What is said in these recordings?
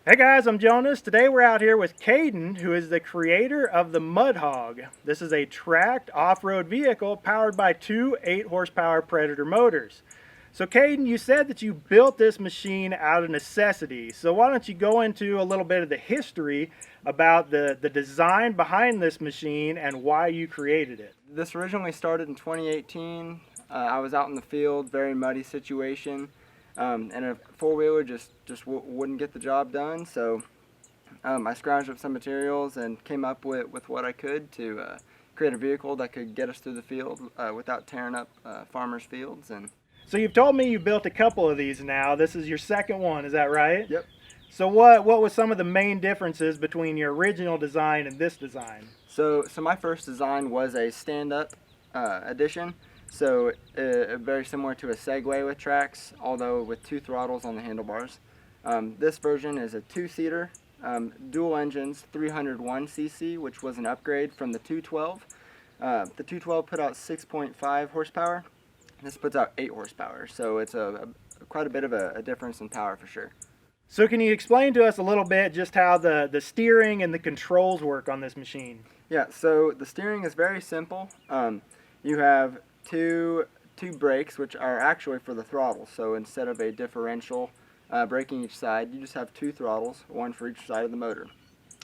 Hey guys, I'm Jonas. Today we're out here with Caden, who is the creator of the MudHog. This is a tracked off-road vehicle powered by two 8-horsepower Predator motors. So Caden, you said that you built this machine out of necessity. So why don't you go into a little bit of the history about the design behind this machine and why you created it. This originally started in 2018. I was out in the field, very muddy situation. And a four-wheeler just wouldn't get the job done, so I scrounged up some materials and came up with what I could to create a vehicle that could get us through the field without tearing up farmers' fields. And so you've told me you built a couple of these now. This is your second one, is that right? Yep. So what was some of the main differences between your original design and this design? So my first design was a stand-up edition. So very similar to a Segway with tracks, although with two throttles on the handlebars. This version is a two-seater, dual engines, 301cc, which was an upgrade from the 212. The 212 put out 6.5 horsepower. This puts out 8 horsepower, so it's quite a bit of a difference in power for sure. So can you explain to us a little bit just how the steering and the controls work on this machine? Yeah, so the steering is very simple. You have two brakes, which are actually for the throttle. So instead of a differential braking each side, you just have two throttles, one for each side of the motor.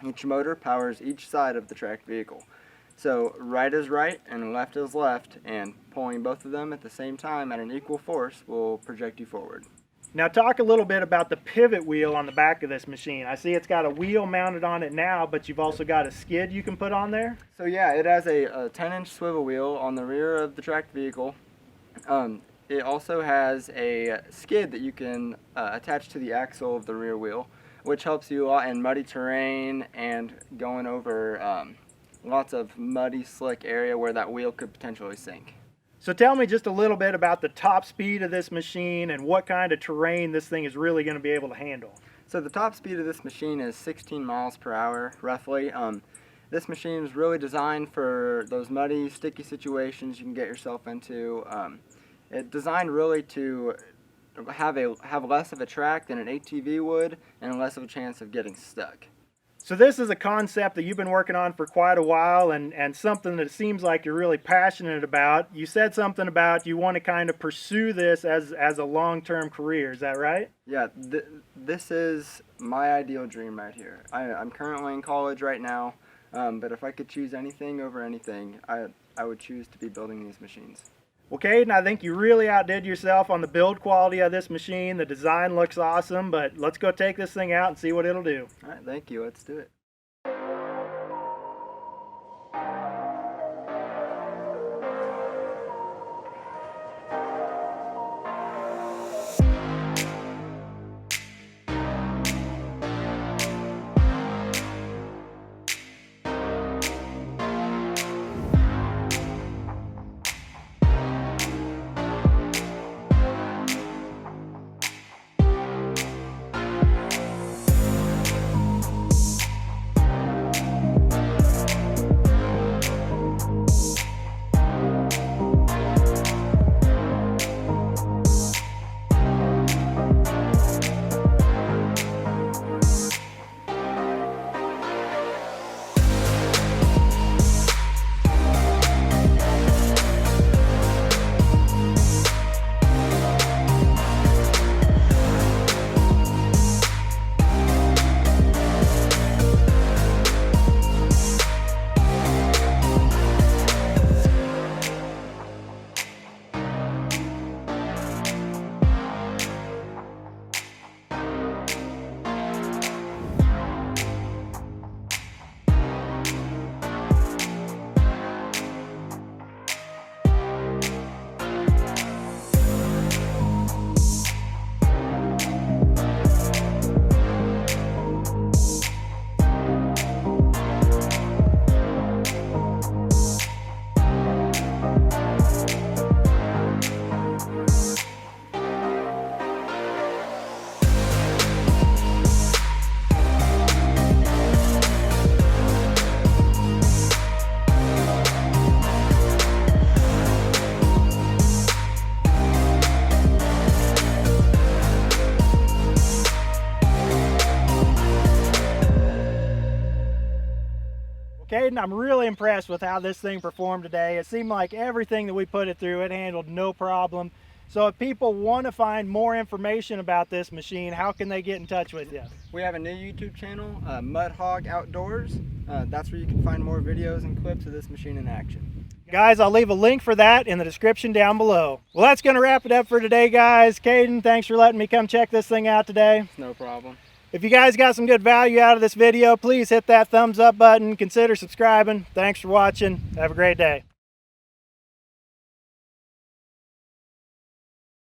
Each motor powers each side of the tracked vehicle. So right is right and left is left, and pulling both of them at the same time at an equal force will project you forward. Now talk a little bit about the pivot wheel on the back of this machine. I see it's got a wheel mounted on it now, but you've also got a skid you can put on there? So yeah, it has a 10-inch swivel wheel on the rear of the tracked vehicle. It also has a skid that you can attach to the axle of the rear wheel, which helps you a lot in muddy terrain and going over lots of muddy, slick area where that wheel could potentially sink. So tell me just a little bit about the top speed of this machine and what kind of terrain this thing is really going to be able to handle. So the top speed of this machine is 16 miles per hour, roughly. This machine is really designed for those muddy, sticky situations you can get yourself into. It's designed really to have less of a track than an ATV would and less of a chance of getting stuck. So this is a concept that you've been working on for quite a while and something that it seems like you're really passionate about. You said something about you want to kind of pursue this as a long-term career, is that right? Yeah, this is my ideal dream right here. I'm currently in college right now, but if I could choose anything over anything, I would choose to be building these machines. Well, Caden, I think you really outdid yourself on the build quality of this machine. The design looks awesome, but let's go take this thing out and see what it'll do. All right, thank you. Let's do it. Caden, I'm really impressed with how this thing performed today. It seemed like everything that we put it through, it handled no problem. So if people want to find more information about this machine, how can they get in touch with you? We have a new YouTube channel, MudHog Outdoors. That's where you can find more videos and clips of this machine in action. Guys, I'll leave a link for that in the description down below. Well, that's going to wrap it up for today, guys. Caden, thanks for letting me come check this thing out today. No problem. If you guys got some good value out of this video, please hit that thumbs up button. Consider subscribing. Thanks for watching. Have a great day.